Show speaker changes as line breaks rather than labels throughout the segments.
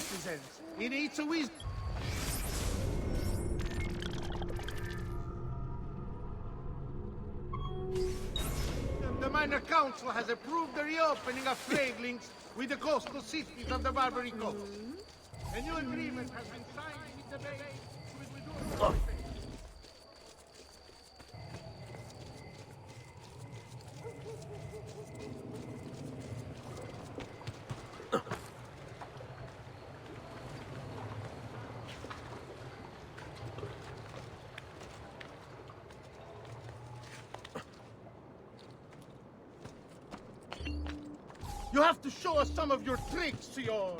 citizens. It needs a wisdom. The Minor Council has approved the reopening of trade links with the coastal cities of the Barbary Coast. A new agreement has been signed with the Bay. You have to show us some of your tricks, Sion. Due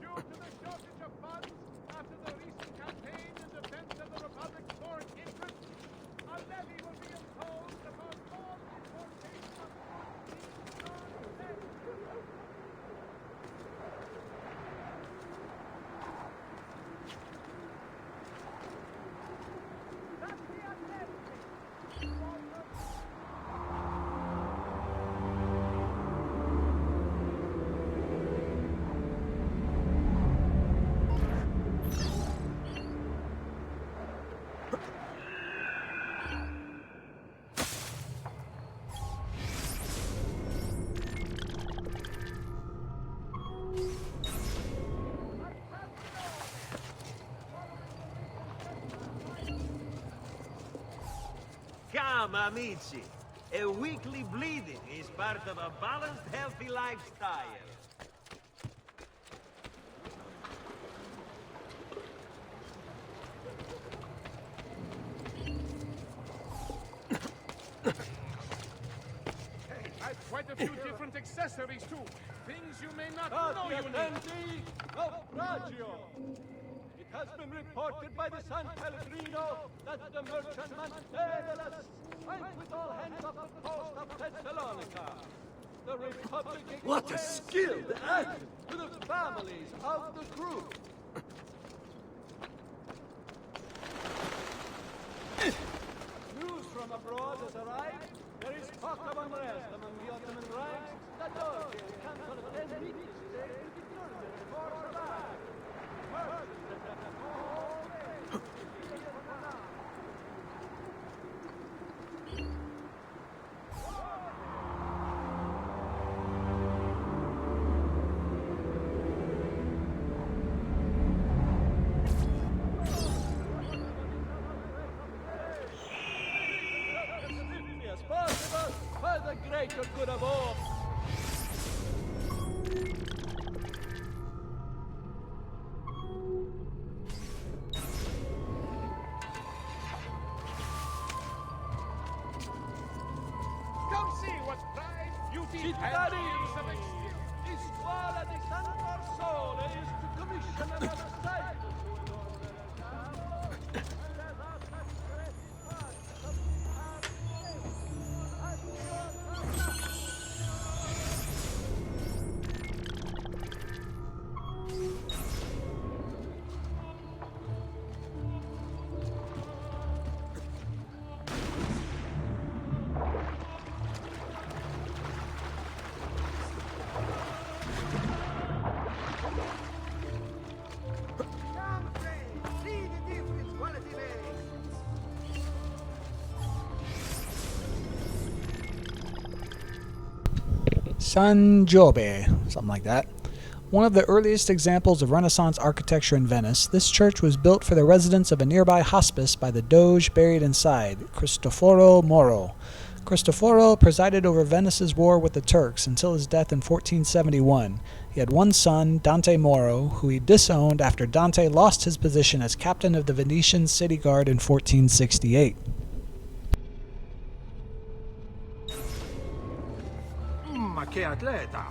to the shortage of funds after the recent campaign in defense of the Republic's foreign interests, a levy will be imposed upon all importation of
Come, amici. A weekly bleeding is part of a balanced, healthy lifestyle.
Hey, I've quite a few different accessories too. Things you may not know you need.
Naufragio! It has been reported by the San Pellegrino that the merchantman Daedalus sank with all hands off the coast of Thessalonica. The Republic
What a skilled act!
to the families of the crew. News from abroad has arrived. There is talk of unrest among the Ottoman ranks. The Doge cancelled 10 meetings today to determine the course of action. Merchants that have all day to be in the now. As possible for the greater good of all.
Come see what pride, beauty, and
Cittadini,
dreams of experience.
di scuola di San Marsole is to commission another cycle to an order and as our success funds of
See the difference quality makes.
San Giove, something like that. One of the earliest examples of Renaissance architecture in Venice, this church was built for the residents of a nearby hospice by the Doge buried inside, Cristoforo Moro. Cristoforo presided over Venice's war with the Turks until his death in 1471. He had one son, Dante Moro, who he disowned after Dante lost his position as captain of the Venetian city guard in 1468.
Ma che atleta!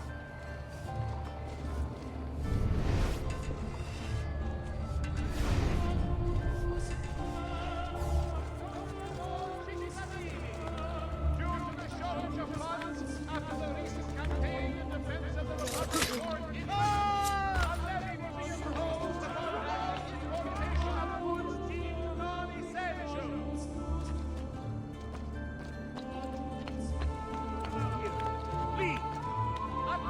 Due to the shortage of funds after the recent campaign in defense of the Republic's foreign interests, a levy will be imposed upon all importation of goods deemed non-essential. Please, a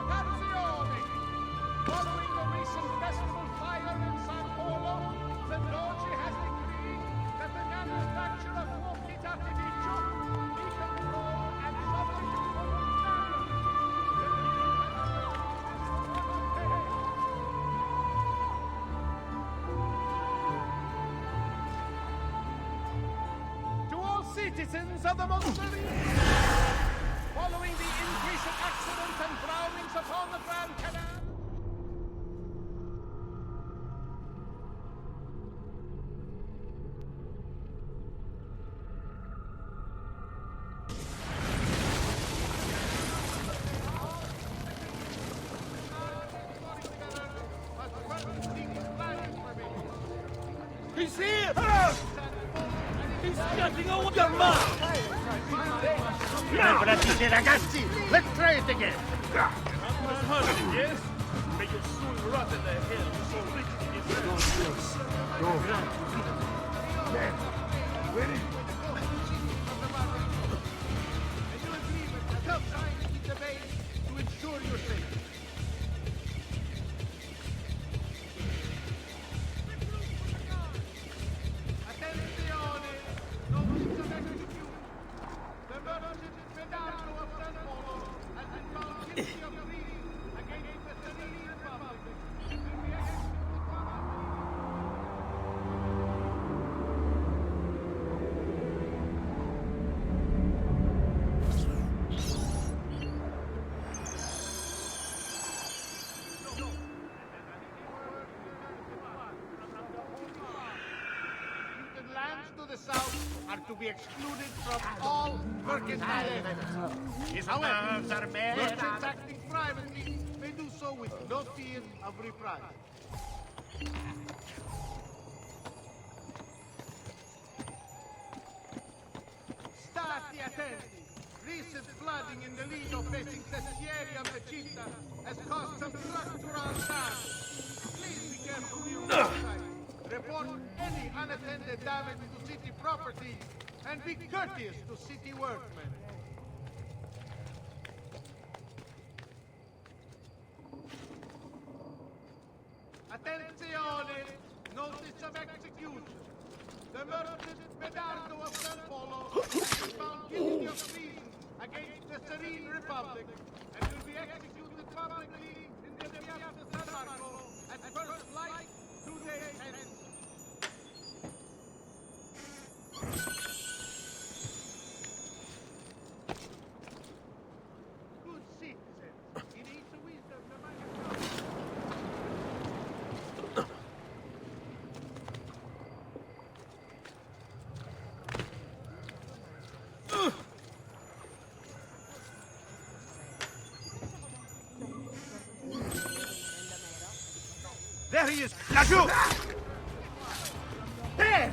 citizens of the Monsteria. Following the increase in accidents and drownings upon the Grand Canal.
He's here! He's getting away! Come on!
Preparati ragazzi! Let's try it again!
Yes? May you soon rot in the hell so rich
And you agree with help trying to keep the base to ensure your safety. Attenzione! Non si sapete di più. The merchant Medardo of San Polo has been found guilty of treason against the Serene Republic. And will be executed permanently. The lands to the south are to be excluded from all mercantile efforts. However, merchants acting privately may do so with no fear of reprisal. Stati attenti! Recent flooding in the Lido facing Sestieri of the Città has caused some structural damage. Please be careful near your site. Report any unattended damage to city property and be courteous to city workmen. Attenzione! Notice of execution. The merchant Medardo of San Polo is found guilty of treason against the Serene Republic and will be executed publicly in the Piazza San Marco at first light 2 days hence. Good citizens, in each wisdom the man.
There he is! Laggiù!
There!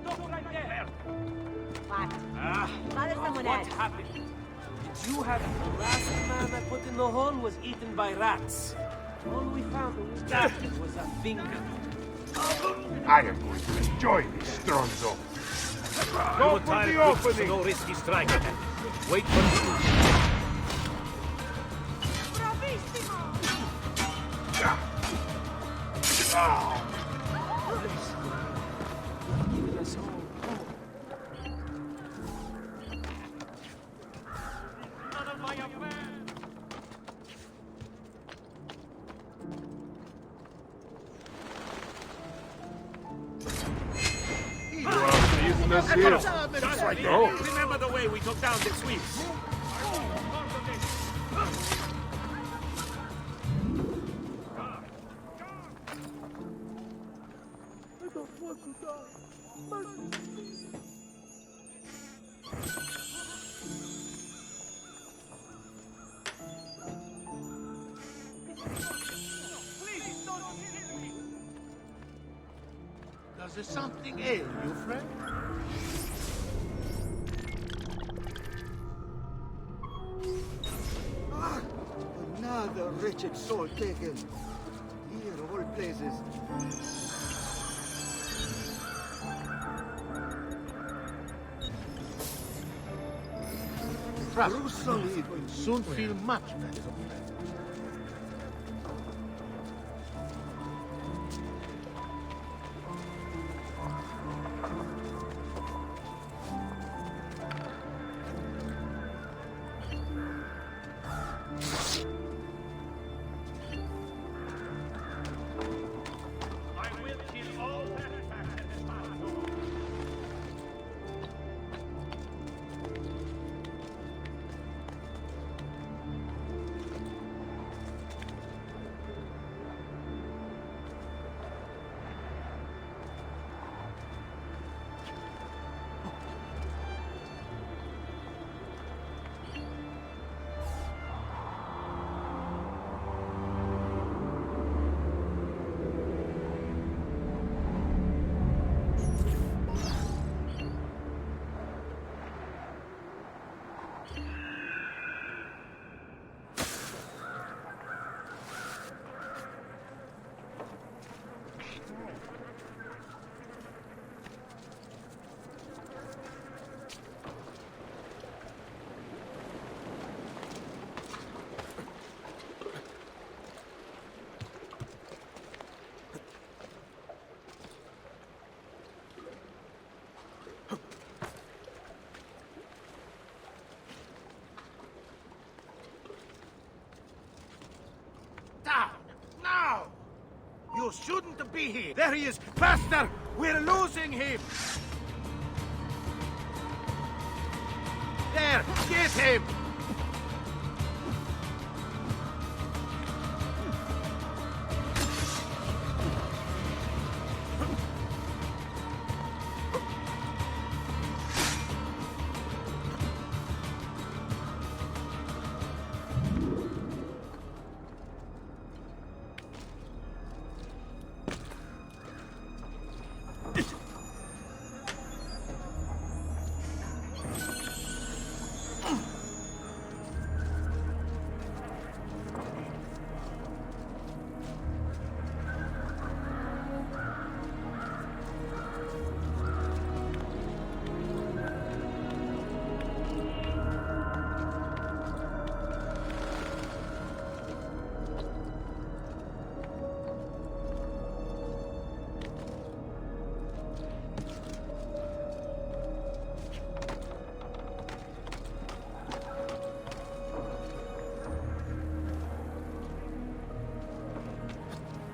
Stop right there!
What?
Ah,
Father, someone
what
else.
happened? Did you have the last man I put in the hole was eaten by rats? All we found when we started was a finger.
I am going to enjoy this Stronzo. Go for the opening!
No risky strike. Wait for the...
Giving us all hope.
None of my affairs.
Even as here.
Oh. Remember the way we took down the Swedes?
Does there something ail you, friend? Ah, another wretched soul taken. Here of all places. Jerusalem will soon feel much better.
I will kill all that fat in this battle.
Down! Now! You shouldn't be here! There he is! Faster! We're losing him! There! Get him!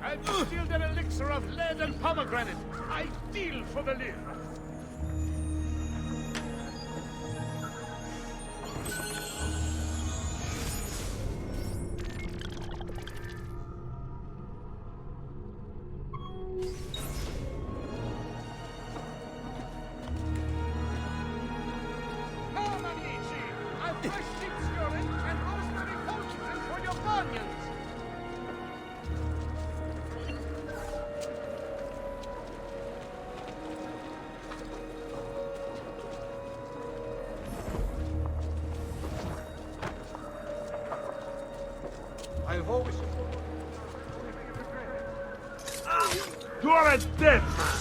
And distilled an elixir of lead and pomegranate. Ideal for the liver. Come, amici! I've fresh sheep's urine and rosemary poultice for your bunions!
You're a dead man!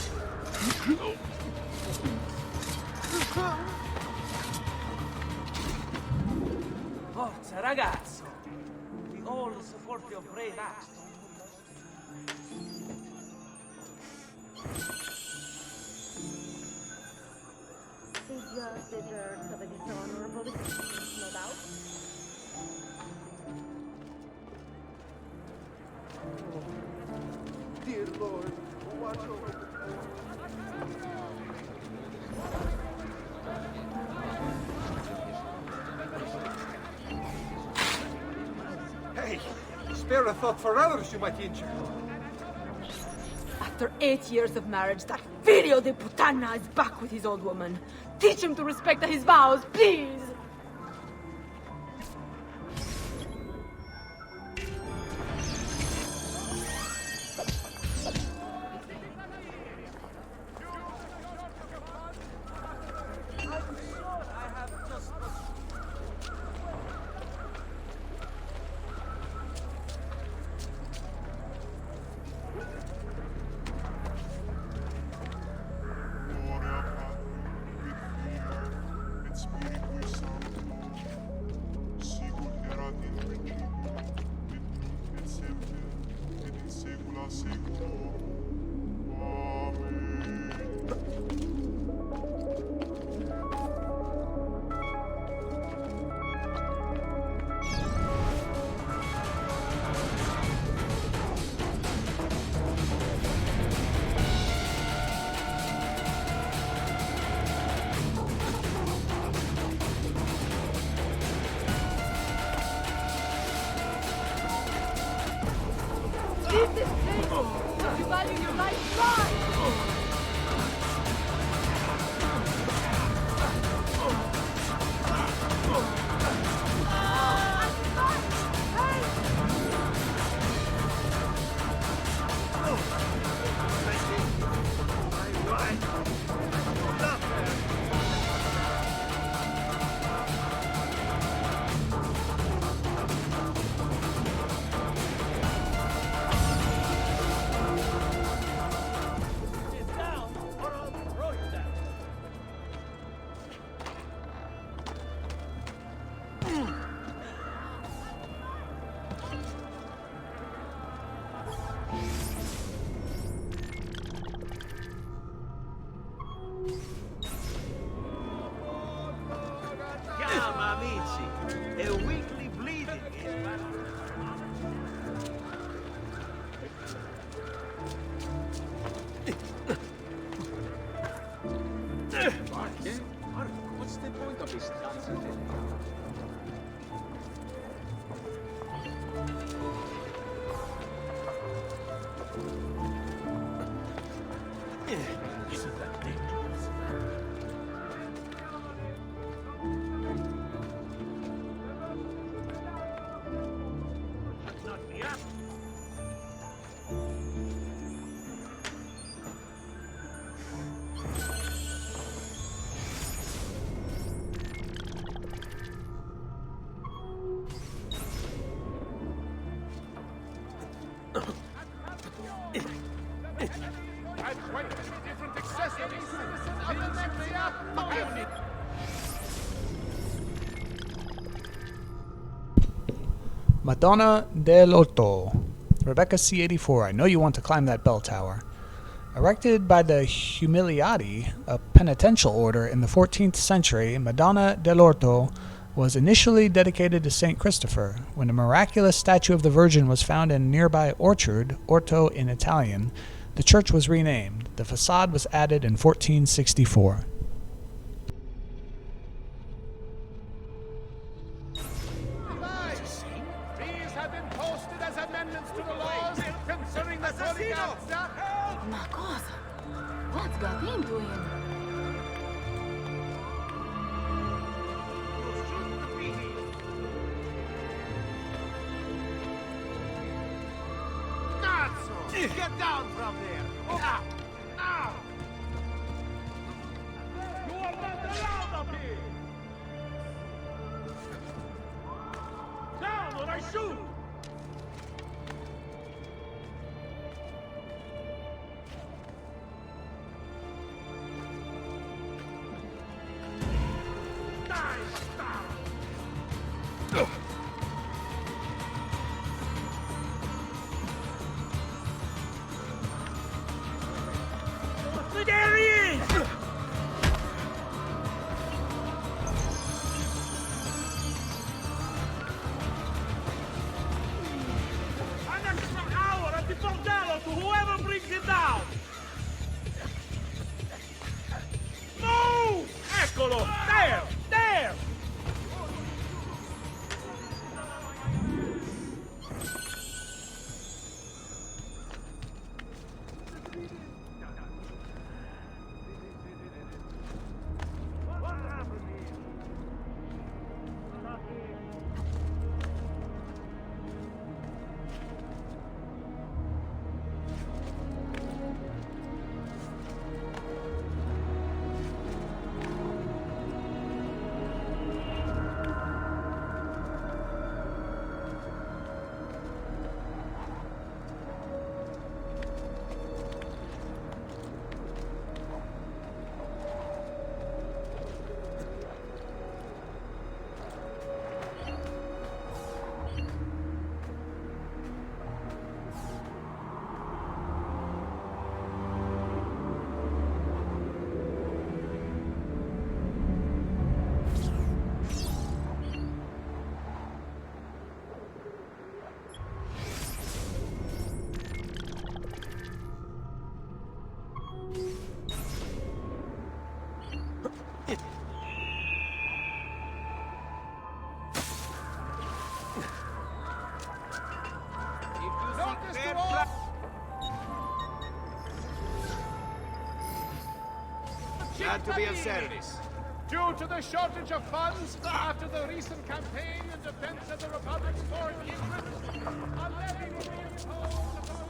Forza, ragazzo! We all support your brave act.
He just deserves of a dishonorable defeat, no doubt.
Dear Lord, watch over. Hey, spare a thought for others you might injure.
After 8 years of marriage, that Figlio de Puttana is back with his old woman. Teach him to respect his vows, please! Leave this table! You value your life, try!
Calma, amici. A weekly bleeding is part of
What's the point of this nonsense?
Isn't that dangerous? Not me up.
And 20 different accessories. Citizens of Valencia, Pagani.
Madonna dell'Orto. Rebecca C84, I know you want to climb that bell tower. Erected by the Humiliati, a penitential order in the 14th century, Madonna dell'Orto was initially dedicated to St. Christopher. When a miraculous statue of the Virgin was found in a nearby orchard, orto in Italian, the church was renamed. The facade was added in 1464.
These have been posted as amendments to the laws concerning the Assassino!
Ma cosa? What's got into him?
Cazzo! Get down from there! Now! Now!
You are not allowed up here! Down or I shoot!
Ecco! There! There!
Notice to all!
Glad to be of service.
Due to the shortage of funds after the recent campaign in defense of the Republic's foreign interests, a levy will be imposed upon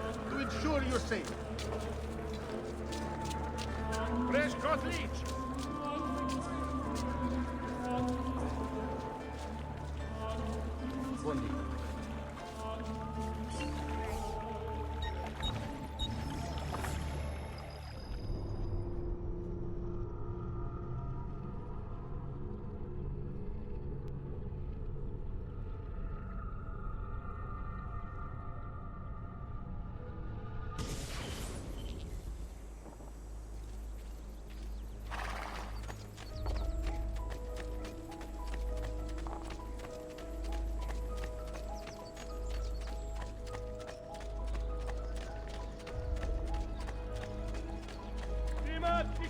all you're safe. Prescott Leach.
Buondì.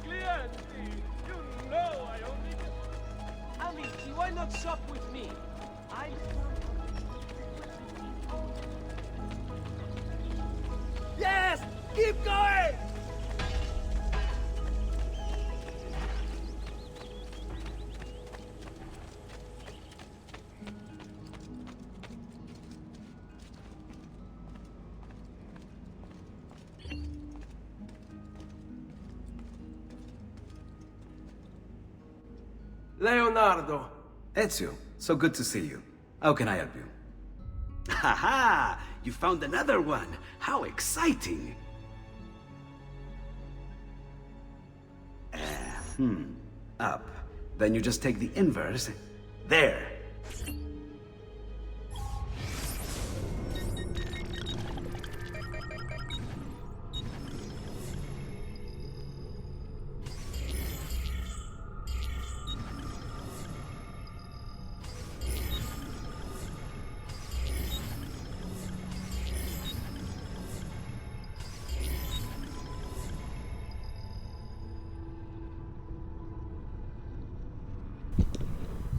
clienti. You know I only...
Amici, why not shop with me? I
Yes! Keep going!
Leonardo.
Ezio, so good to see you. How can I help you?
Haha! You found another one! How exciting!
Up. Then you just take the inverse. There.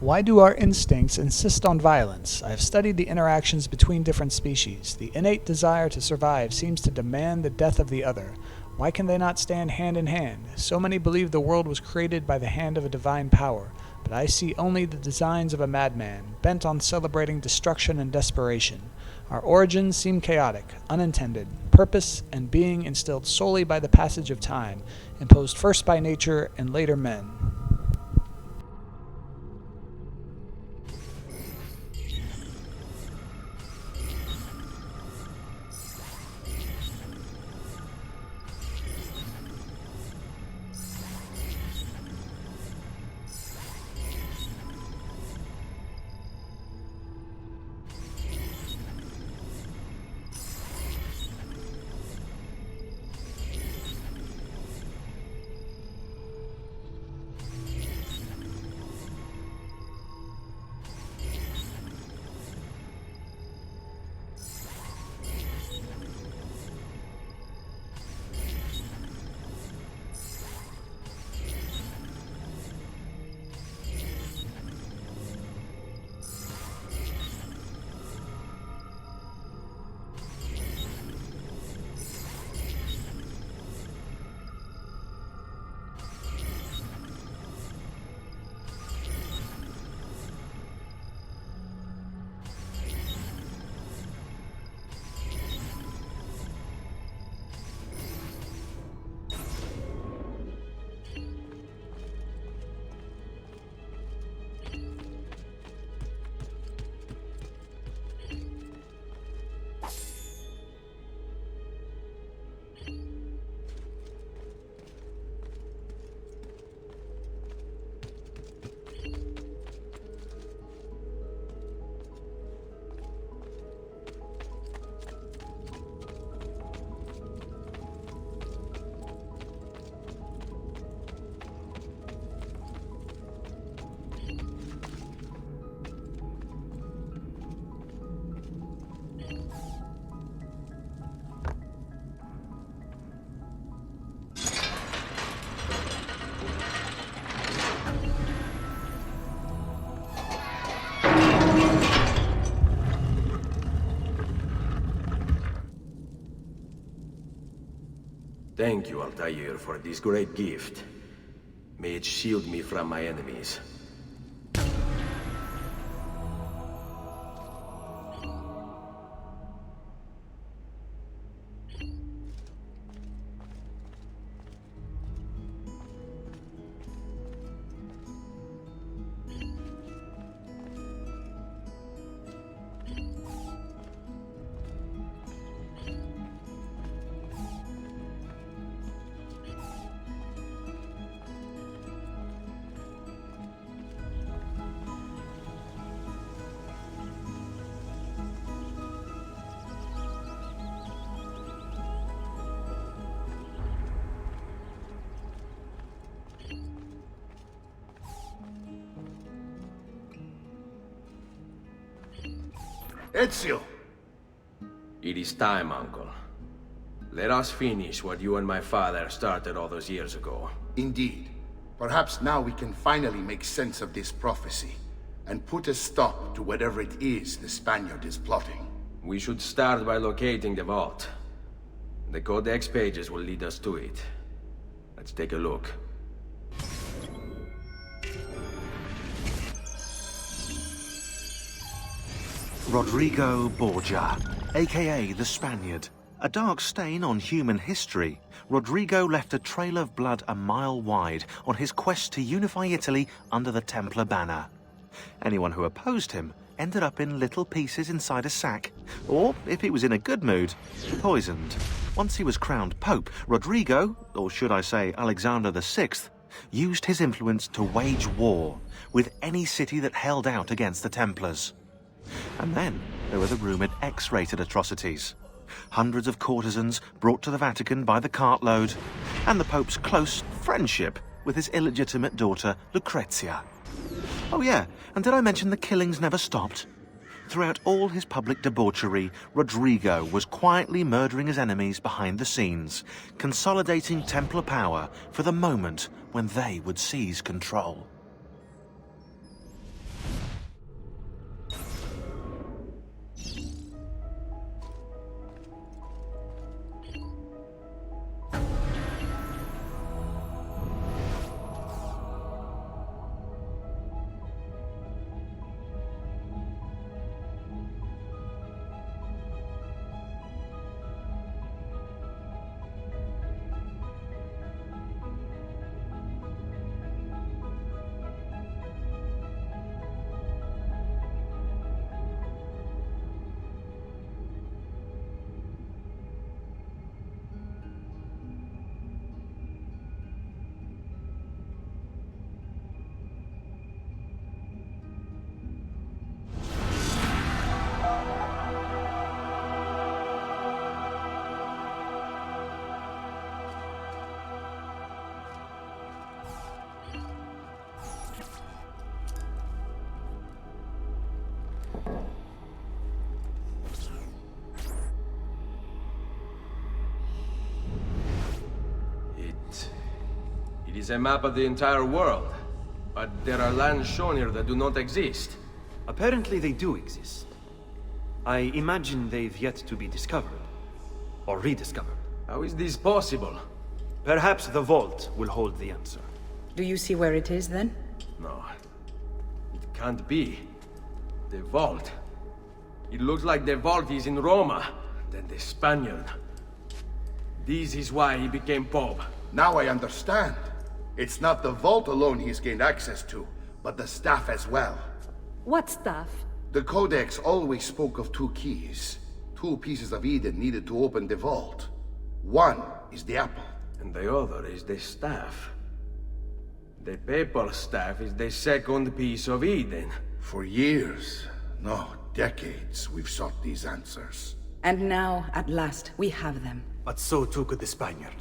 Why do our instincts insist on violence? I have studied the interactions between different species. The innate desire to survive seems to demand the death of the other. Why can they not stand hand in hand? So many believe the world was created by the hand of a divine power, but I see only the designs of a madman, bent on celebrating destruction and desperation. Our origins seem chaotic, unintended, purpose and being instilled solely by the passage of time, imposed first by nature and later men.
Thank you, Altair, for this great gift. May it shield me from my enemies. Ezio! It is time, Uncle.
Let us finish what you and my father started all those years ago.
Indeed. Perhaps now we can finally make sense of this prophecy, and put a stop to whatever it is the Spaniard is plotting.
We should start by locating the vault. The Codex pages will lead us to it. Let's take a look.
Rodrigo Borgia, aka the Spaniard. A dark stain on human history, Rodrigo left a trail of blood a mile wide on his quest to unify Italy under the Templar banner. Anyone who opposed him ended up in little pieces inside a sack, or, if he was in a good mood, poisoned. Once he was crowned Pope, Rodrigo, or should I say Alexander VI, used his influence to wage war with any city that held out against the Templars. And then there were the rumoured X-rated atrocities. Hundreds of courtesans brought to the Vatican by the cartload, and the Pope's close friendship with his illegitimate daughter, Lucrezia. Oh yeah, and did I mention the killings never stopped? Throughout all his public debauchery, Rodrigo was quietly murdering his enemies behind the scenes, consolidating Templar power for the moment when they would seize control.
It is a map of the entire world, but there are lands shown here that do not exist.
Apparently they do exist. I imagine they've yet to be discovered. Or rediscovered.
How is this possible?
Perhaps the vault will hold the answer.
Do you see where it is, then?
No. It can't be. The vault. It looks like the vault is in Roma, then the Spaniard. This is why he became Pope.
Now I understand. It's not the vault alone he's gained access to, but the staff as well.
What staff?
The Codex always spoke of two keys. Two pieces of Eden needed to open the vault. One is the apple.
And the other is the staff. The papal staff is the second piece of Eden.
For years, no, decades, we've sought these answers.
And now, at last, we have them.
But so too could the Spaniard.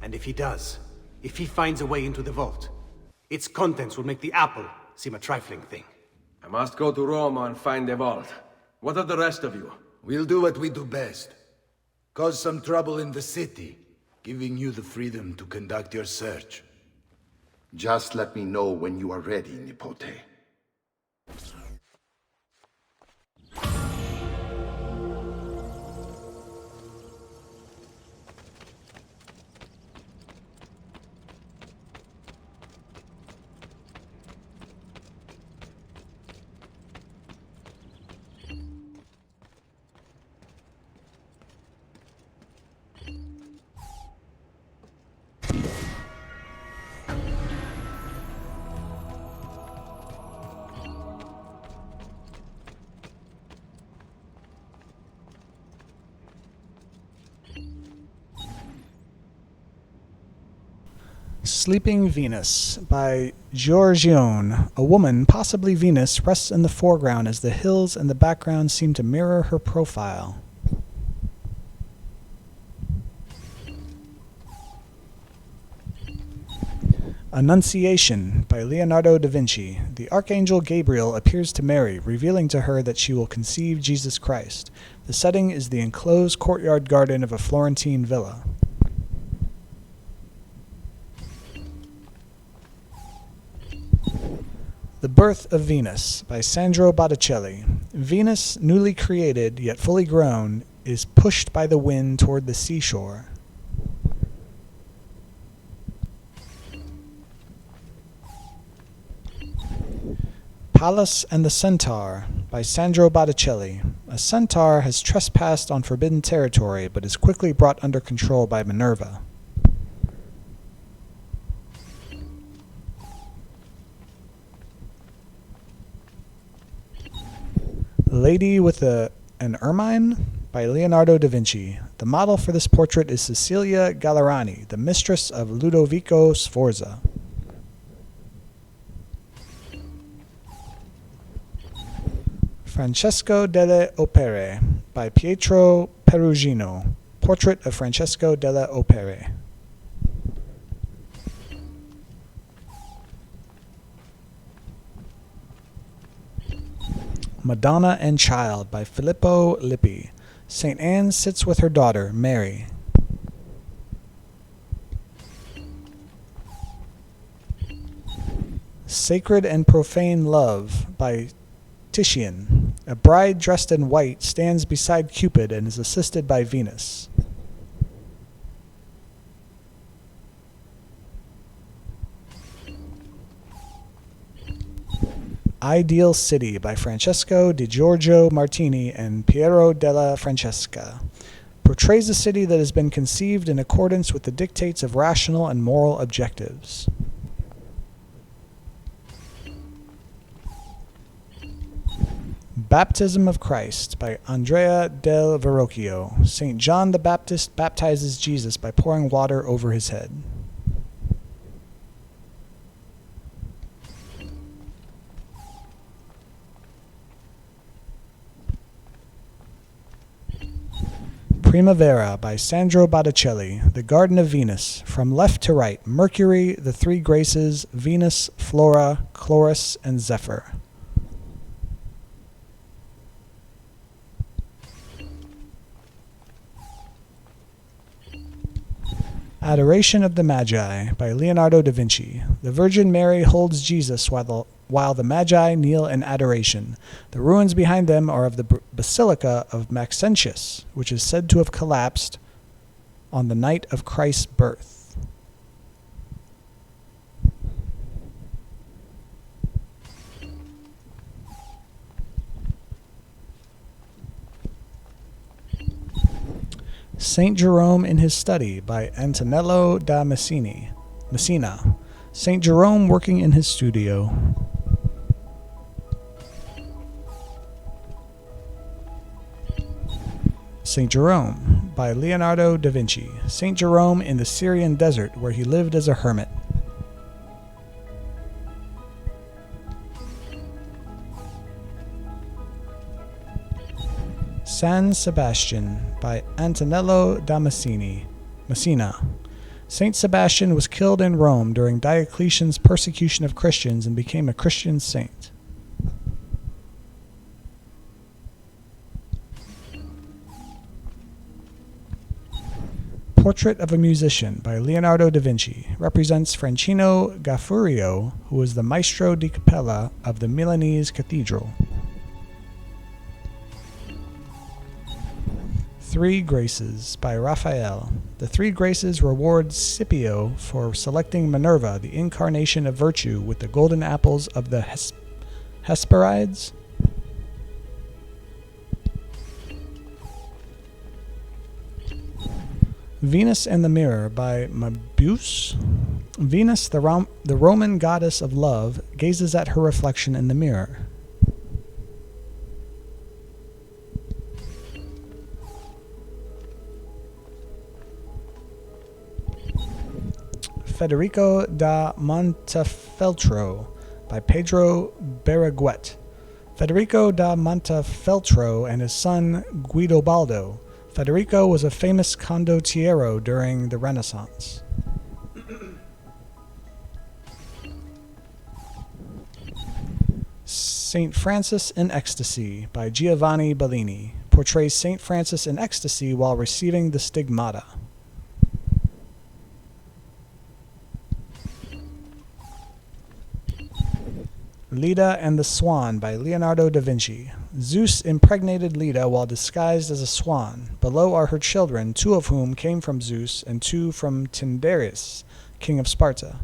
And if he does, if he finds a way into the vault, its contents will make the apple seem a trifling thing.
I must go to Roma and find the vault. What of the rest of you?
We'll do what we do best. Cause some trouble in the city, giving you the freedom to conduct your search.
Just let me know when you are ready, Nipote.
Sleeping Venus by Giorgione. A woman, possibly Venus, rests in the foreground as the hills in the background seem to mirror her profile. Annunciation by Leonardo da Vinci. The Archangel Gabriel appears to Mary, revealing to her that she will conceive Jesus Christ. The setting is the enclosed courtyard garden of a Florentine villa. The Birth of Venus by Sandro Botticelli. Venus, newly created yet fully grown, is pushed by the wind toward the seashore. Pallas and the Centaur by Sandro Botticelli. A centaur has trespassed on forbidden territory but is quickly brought under control by Minerva. Lady with an Ermine by Leonardo da Vinci. The model for this portrait is Cecilia Gallerani, the mistress of Ludovico Sforza. Francesco delle Opere by Pietro Perugino. Portrait of Francesco delle Opere. Madonna and Child by Filippo Lippi. St. Anne sits with her daughter, Mary. Sacred and Profane Love by Titian. A bride dressed in white stands beside Cupid and is assisted by Venus. Ideal City by Francesco di Giorgio Martini and Piero della Francesca. Portrays a city that has been conceived in accordance with the dictates of rational and moral objectives. Baptism of Christ by Andrea del Verrocchio. St. John the Baptist baptizes Jesus by pouring water over his head. Primavera by Sandro Botticelli. The Garden of Venus. From left to right, Mercury, the three Graces, Venus, Flora, Chloris, and Zephyr. Adoration of the Magi by Leonardo da Vinci. The Virgin Mary holds Jesus while the Magi kneel in adoration. The ruins behind them are of the Basilica of Maxentius, which is said to have collapsed on the night of Christ's birth. Saint Jerome in his study by Antonello da Messina. Saint Jerome working in his studio. Saint Jerome by Leonardo da Vinci. Saint Jerome in the Syrian desert where he lived as a hermit. San Sebastian by Antonello da Messina. Saint Sebastian was killed in Rome during Diocletian's persecution of Christians and became a Christian saint. Portrait of a Musician by Leonardo da Vinci represents Francino Gaffurio, who was the maestro di cappella of the Milanese cathedral. Three Graces by Raphael. The Three Graces reward Scipio for selecting Minerva, the incarnation of virtue, with the golden apples of the Hesperides. Venus and the Mirror by Möbius. Venus, the Roman goddess of love, gazes at her reflection in the mirror. Federico da Montefeltro by Pedro Berruguete. Federico da Montefeltro and his son Guidobaldo. Federico was a famous condottiero during the Renaissance. Saint Francis in Ecstasy by Giovanni Bellini portrays Saint Francis in ecstasy while receiving the stigmata. Leda and the Swan by Leonardo da Vinci. Zeus impregnated Leda while disguised as a swan. Below are her children, 2 of whom came from Zeus and 2 from Tyndareus, king of Sparta.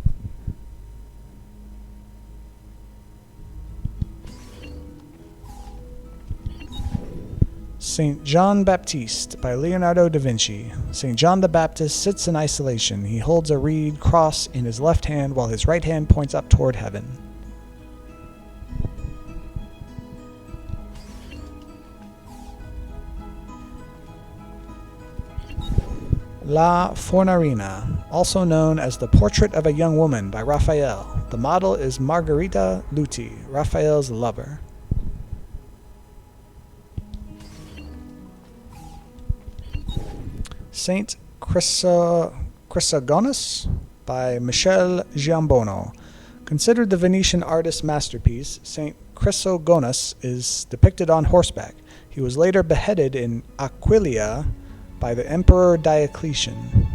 Saint John Baptiste by Leonardo da Vinci. Saint John the Baptist sits in isolation. He holds a reed cross in his left hand while his right hand points up toward heaven. La Fornarina, also known as The Portrait of a Young Woman by Raphael. The model is Margherita Luti, Raphael's lover. Saint Chrysogonus by Michel Giambono. Considered the Venetian artist's masterpiece, Saint Chrysogonus is depicted on horseback. He was later beheaded in Aquileia by the Emperor Diocletian.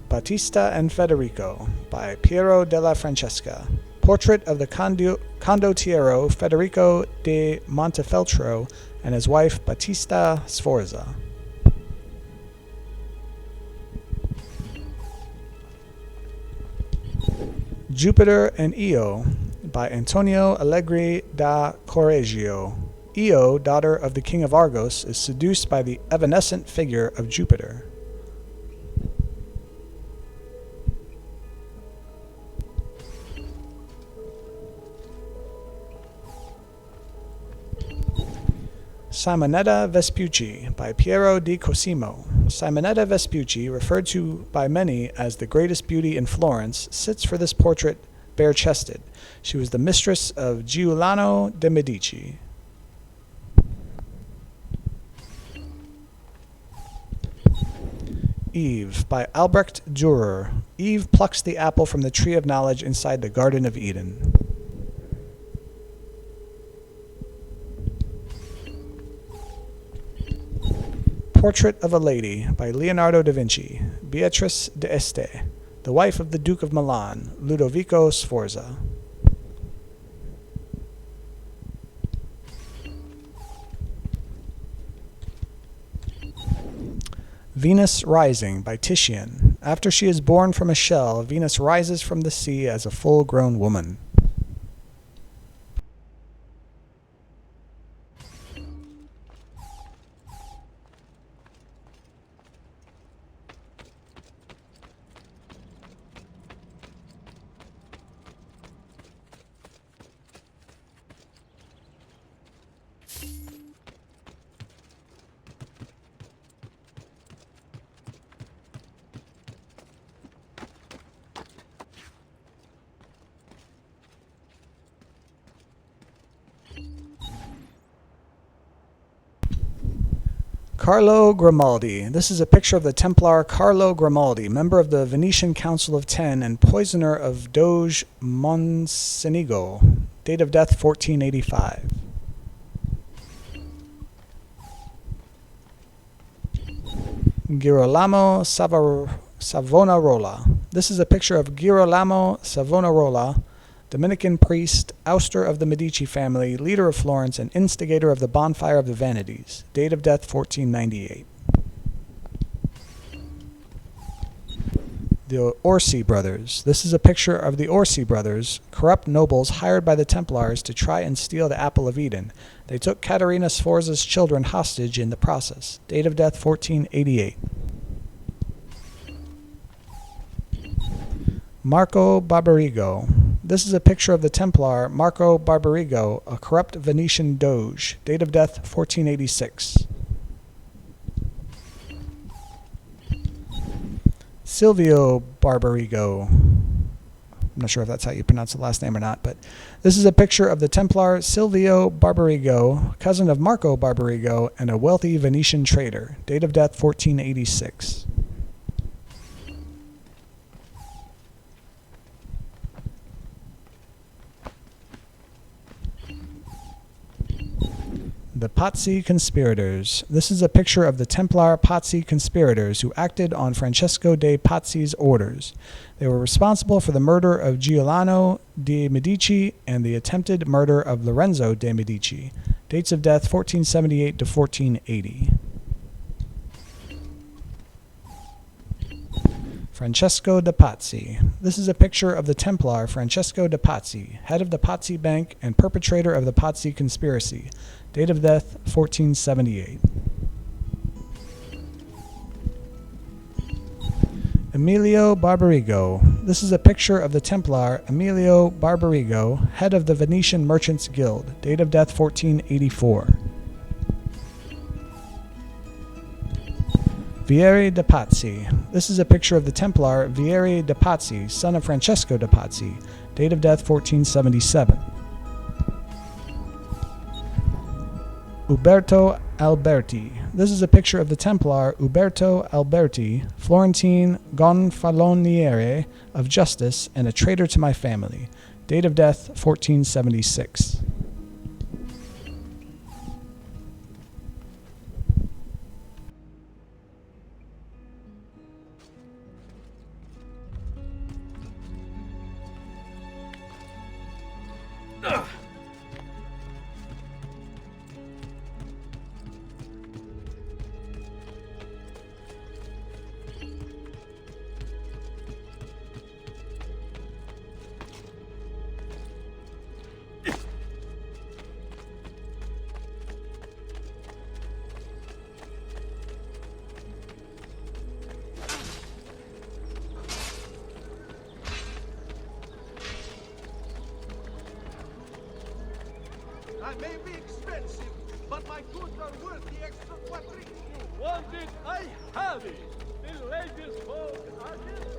Battista and Federico by Piero della Francesca. Portrait of the condottiero Federico de Montefeltro and his wife Battista Sforza. Jupiter and Io by Antonio Allegri da Correggio. Io, daughter of the king of Argos, is seduced by the evanescent figure of Jupiter. Simonetta Vespucci by Piero di Cosimo. Simonetta Vespucci, referred to by many as the greatest beauty in Florence, sits for this portrait bare-chested. She was the mistress of Giuliano de' Medici. Eve by Albrecht Dürer. Eve plucks the apple from the tree of knowledge inside the Garden of Eden. Portrait of a Lady by Leonardo da Vinci. Beatrice d'Este, the wife of the Duke of Milan, Ludovico Sforza. Venus Rising by Titian. After she is born from a shell, Venus rises from the sea as a full-grown woman. Carlo Grimaldi. This is a picture of the Templar Carlo Grimaldi, member of the Venetian Council of Ten and poisoner of Doge Mocenigo. Date of death 1485. Girolamo Savonarola. This is a picture of Girolamo Savonarola, Dominican priest, ouster of the Medici family, leader of Florence, and instigator of the Bonfire of the Vanities. Date of death 1498. The Orsi brothers. This is a picture of the Orsi brothers, corrupt nobles hired by the Templars to try and steal the Apple of Eden. They took Caterina Sforza's children hostage in the process. Date of death 1488. Marco Barbarigo. This is a picture of the Templar Marco Barbarigo, a corrupt Venetian doge. Date of death 1486. Silvio Barbarigo. I'm not sure if that's how you pronounce the last name or not, but this is a picture of the Templar Silvio Barbarigo, cousin of Marco Barbarigo, and a wealthy Venetian trader. Date of death 1486. The Pazzi Conspirators. This is a picture of the Templar Pazzi conspirators who acted on Francesco de' Pazzi's orders. They were responsible for the murder of Giuliano de' Medici and the attempted murder of Lorenzo de' Medici. Dates of death 1478 to 1480. Francesco de' Pazzi. This is a picture of the Templar Francesco de' Pazzi, head of the Pazzi Bank and perpetrator of the Pazzi conspiracy. Date of death 1478. Emilio Barbarigo. This is a picture of the Templar Emilio Barbarigo, head of the Venetian Merchants Guild. Date of death 1484. Vieri de' Pazzi. This is a picture of the Templar Vieri de' Pazzi, son of Francesco de' Pazzi. Date of death 1477. Uberto Alberti. This is a picture of the Templar Uberto Alberti, Florentine Gonfaloniere of Justice and a traitor to my family. Date of death 1476.
I may be expensive, but my goods are worth the extra quadrille. You want it? I have it. The ladies' folk are here.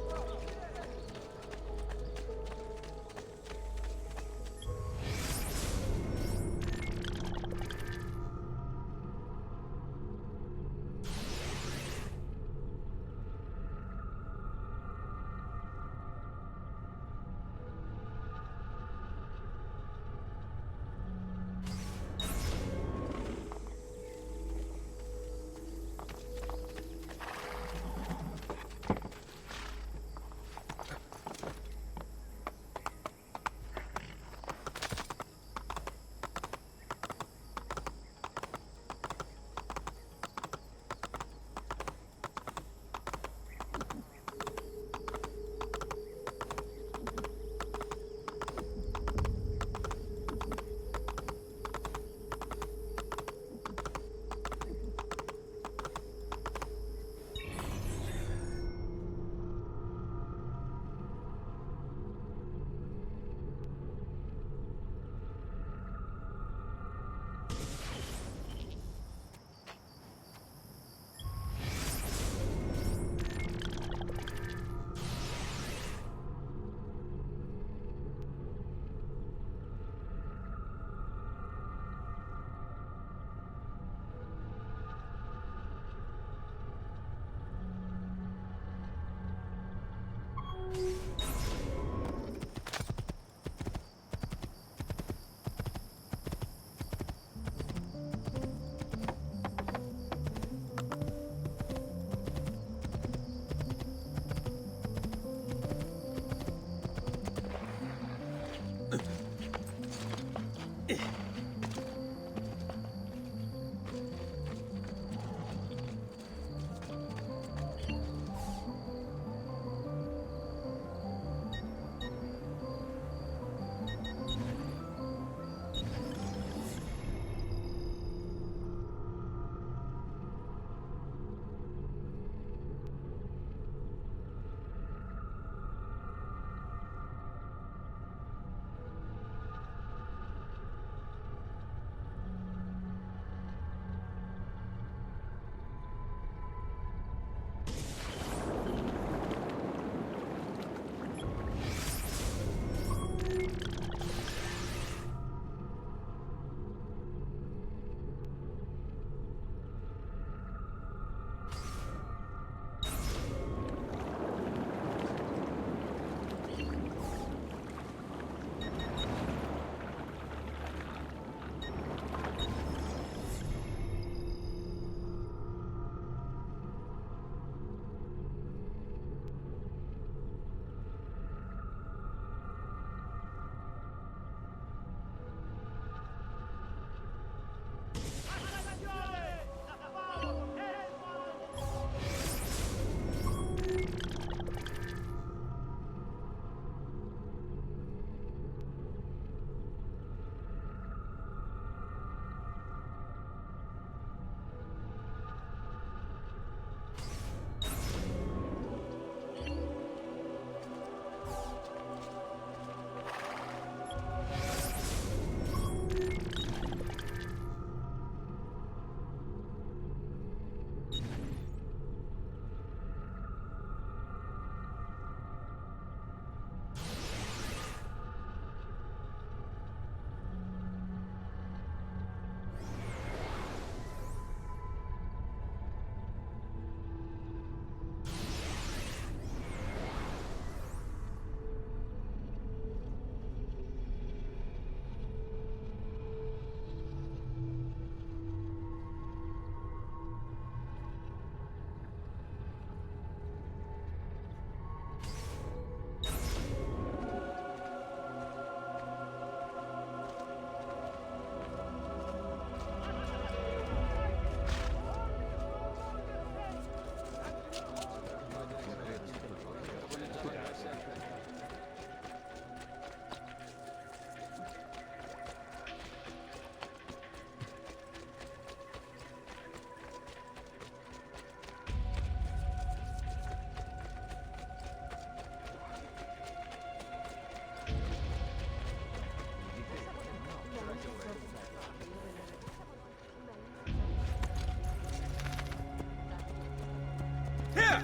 Here!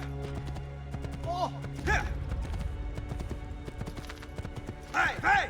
Oh! Here! Hey! Hey!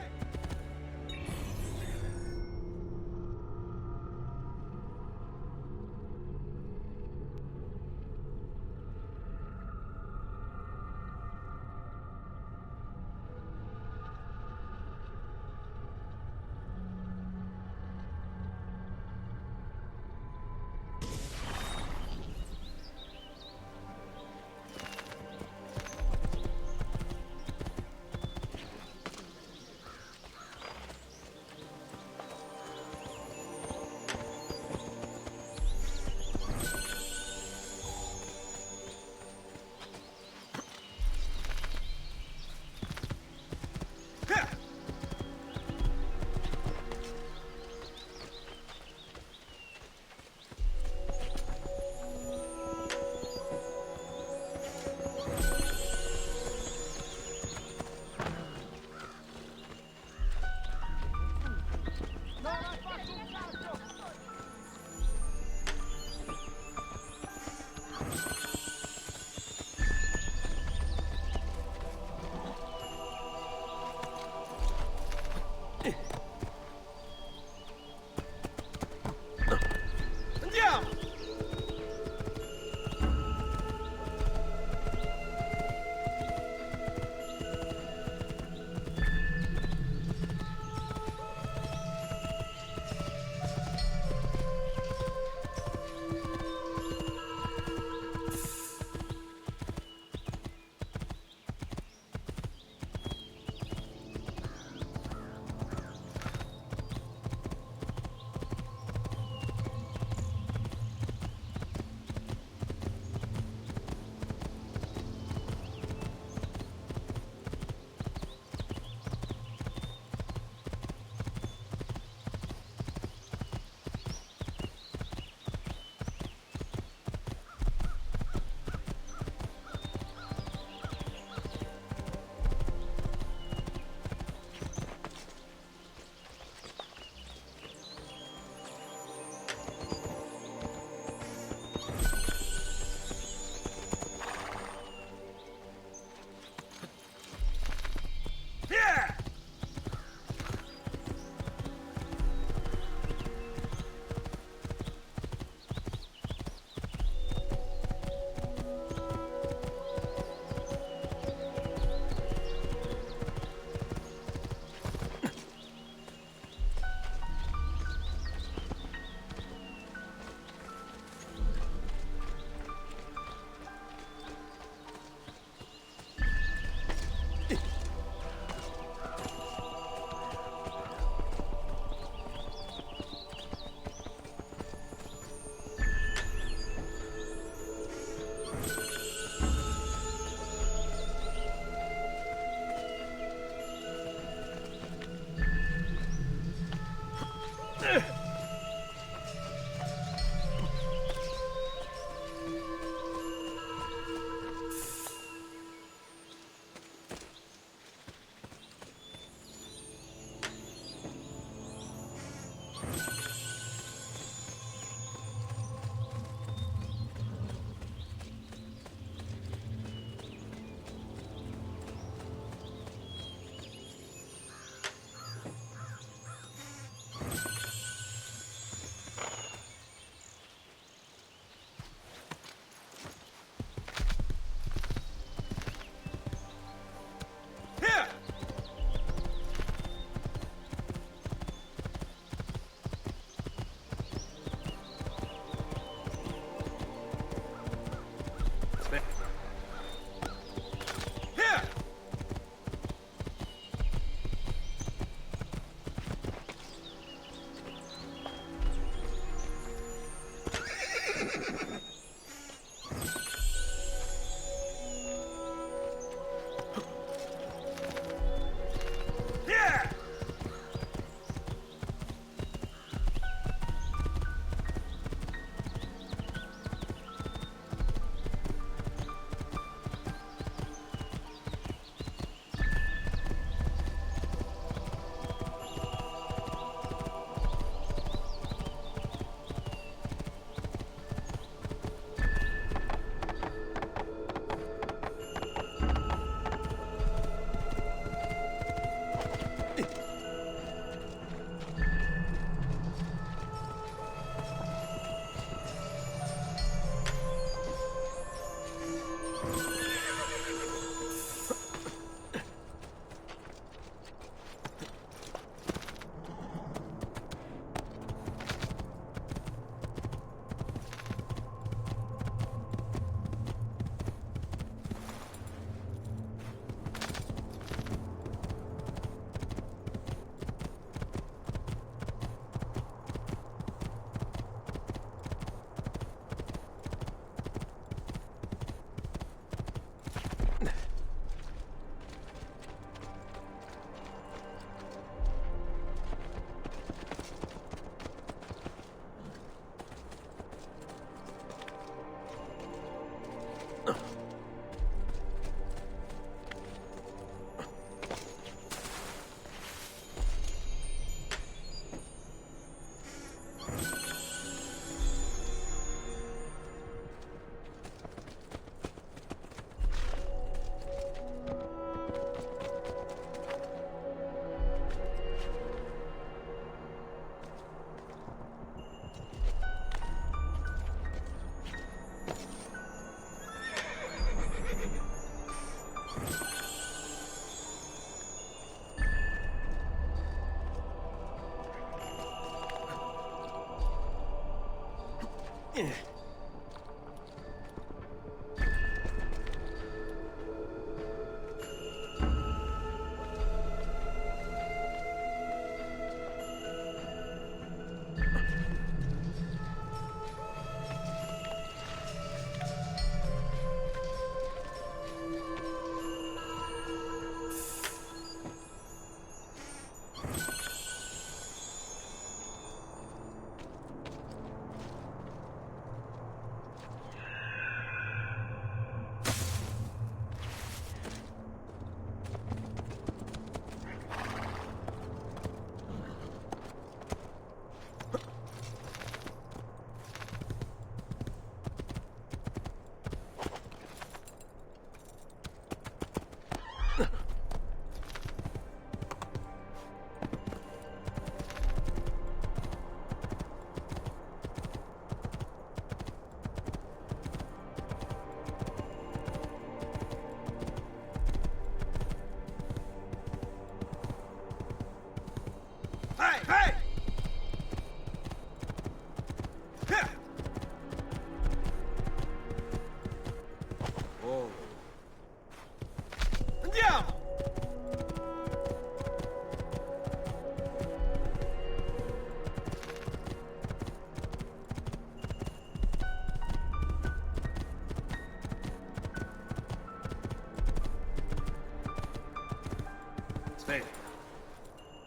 Aspetta.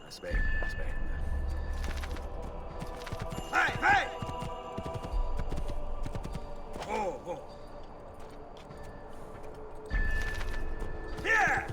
Aspetta. Vai! Oh. Yeah!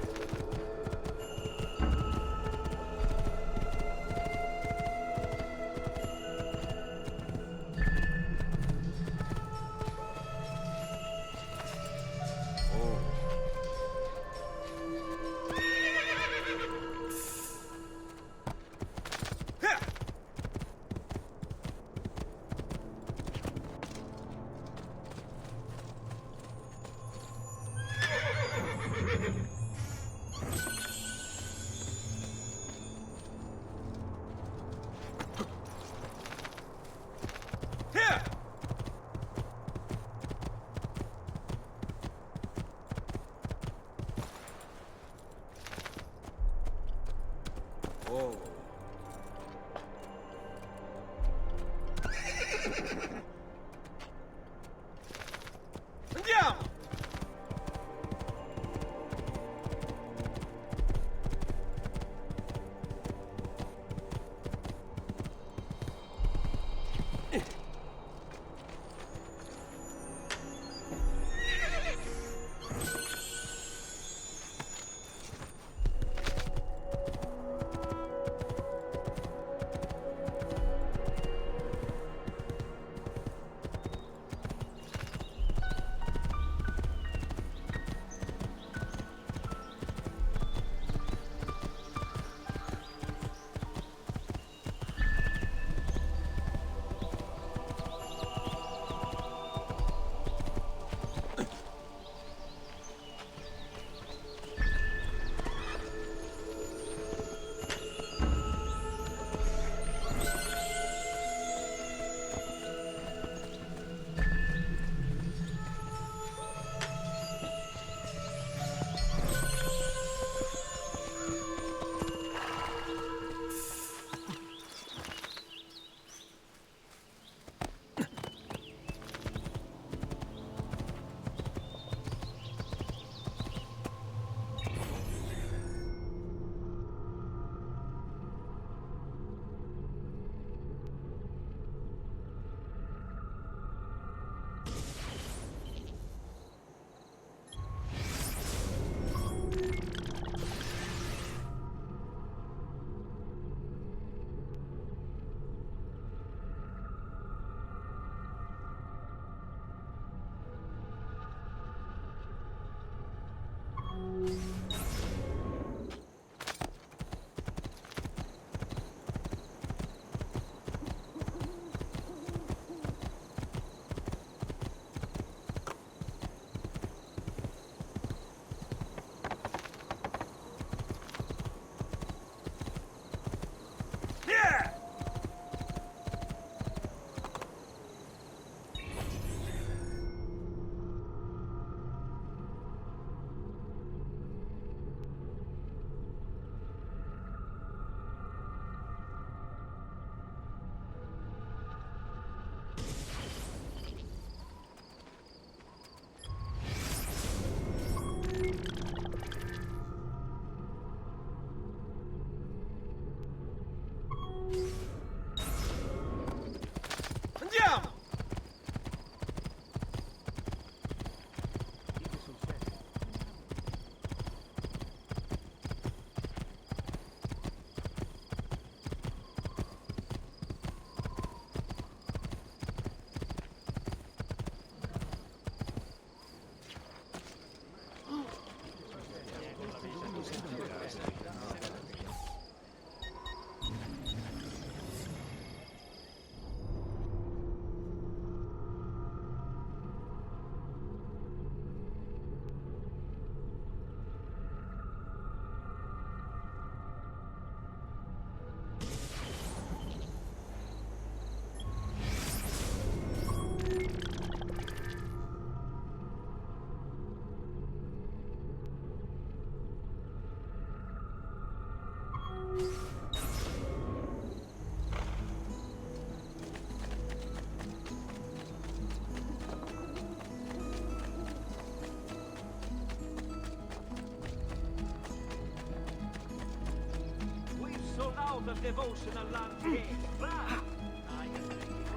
of devotional landscape.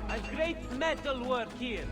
A great metal work here.